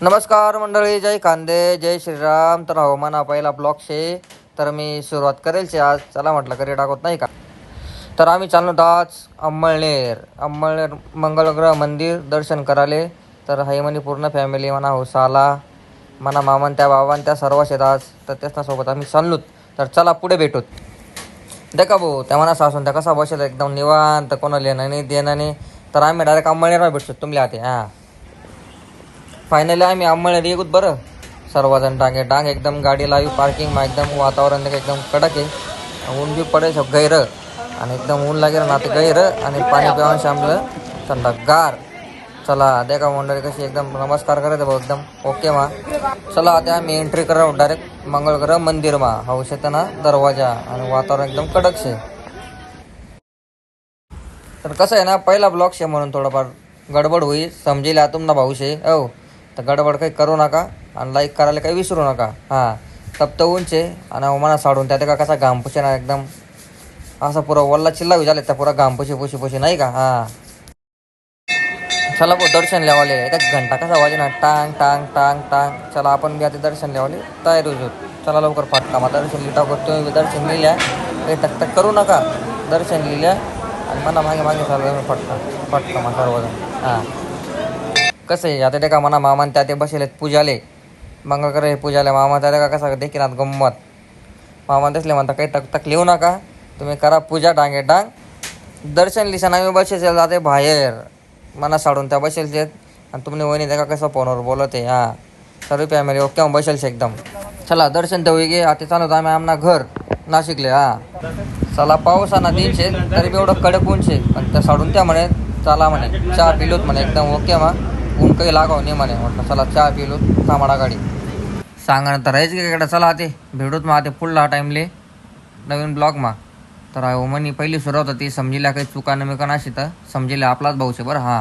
नमस्कार मंडळी, जय कांदे, जय श्रीराम. तर हवामान पहिला ब्लॉग शे तर मी सुरुवात करेल शे आज. चला म्हटलं करी टाकत नाही का. तर आम्ही चाललो आज अंमळनेर मंगळग्रह मंदिर दर्शन कराले. तर हाय म्हणे पूर्ण फॅमिली म्हणा साला म्हणा मामन त्या बाबान त्या सर्व शेतात. तर त्याच्यासोबत आम्ही चाललोत. तर चला पुढे भेटूत. देखा भाऊ त्या मना सासून त्या कसा बसेल एकदम निवांत, कोणाला येणं नाही देणं नाही. तर आम्ही डायरेक्ट अंमळनेरला भेटतो तुमल्या हाते. फायनली आम्ही अंमळनेर येऊत बरं. सर्वजण डांग एकदम गाडी लावी पार्किंगमा. एकदम वातावरण एकदम कडक आहे. ऊन बी पडे गैर आणि एकदम ऊन लागेल ना ते गैर आणि पाणी पिवान शामलं थंडगार. चला देखा मंडळी कशी एकदम नमस्कार करायचं भाऊ एकदम ओके मा. चला आता आम्ही एंट्री करा डायरेक्ट मंगळग्रह मंदिर मा. हौस येतं ना दरवाजा आणि वातावरण एकदम कडक शे. तर कसं आहे ना पहिला ब्लॉग शे म्हणून थोडंफार गडबड होईल समजेल आतून ना भाऊ शे. हो तर गडबड काही करू नका आणि लाईक करायला काही विसरू नका. तप्त उंचे आणि मना साडून त्यात का कसा घाम पुशे ना एकदम असं पुरा वल्ला चिल्ला झाले त्या पुरा घाम पुशी नाही का. चला भाऊ दर्शन लेवाले. एक घंटा कसा वाजे ना टांग टांग टांग टांग. चला आपण बी आता दर्शन लेवाले तयार होतो. चला लवकर फाटका मा दर्शन लिटा करतो. दर्शन लिहिल्या काही टकटक करू नका. दर्शन लिहिल्या आणि मना मागे मागे चालू फटका मा सर्वजण. कसं आहे आता ते का म्हणा मामान त्या ते बसेल पूजाले मंगळकर हे पूजाले मामा त्या का कसा देखील गंमत. मामा दिसले म्हणता काही टकटक लिहू नका तुम्ही करा पूजा डांगे डांग. दर्शन लिहिसान आम्ही बसेल जाते बाहेर मना साडून त्या बसेल आणि तुम्ही वहिनी त्या कसं फोनवर बोलत आहे. सर्व फॅमिली ओके मग बसेल एकदम. चला दर्शन तर गे आता चालू आम्ही आमना घर नाशिकले. चला पाऊस ना दिनशे तरी बी एवढं कडक ऊनशे पण त्या साडून त्या म्हणे चला म्हणे चहा पिलोत म्हणे एकदम ओके मा. ऊन काही लागाव नाही म्हणे. म्हटलं चला चहा पिलो थांबाडा गाडी सांगा तर राहायचं की इकडे. चला ते भेटूत मग आता पुढला टाईमले नवीन ब्लॉग मा. तर म्हणी पहिली सुरुवात होती समजीला काही चुका नमिका नाशी तर समजीला आपलाच भाऊशे बरं.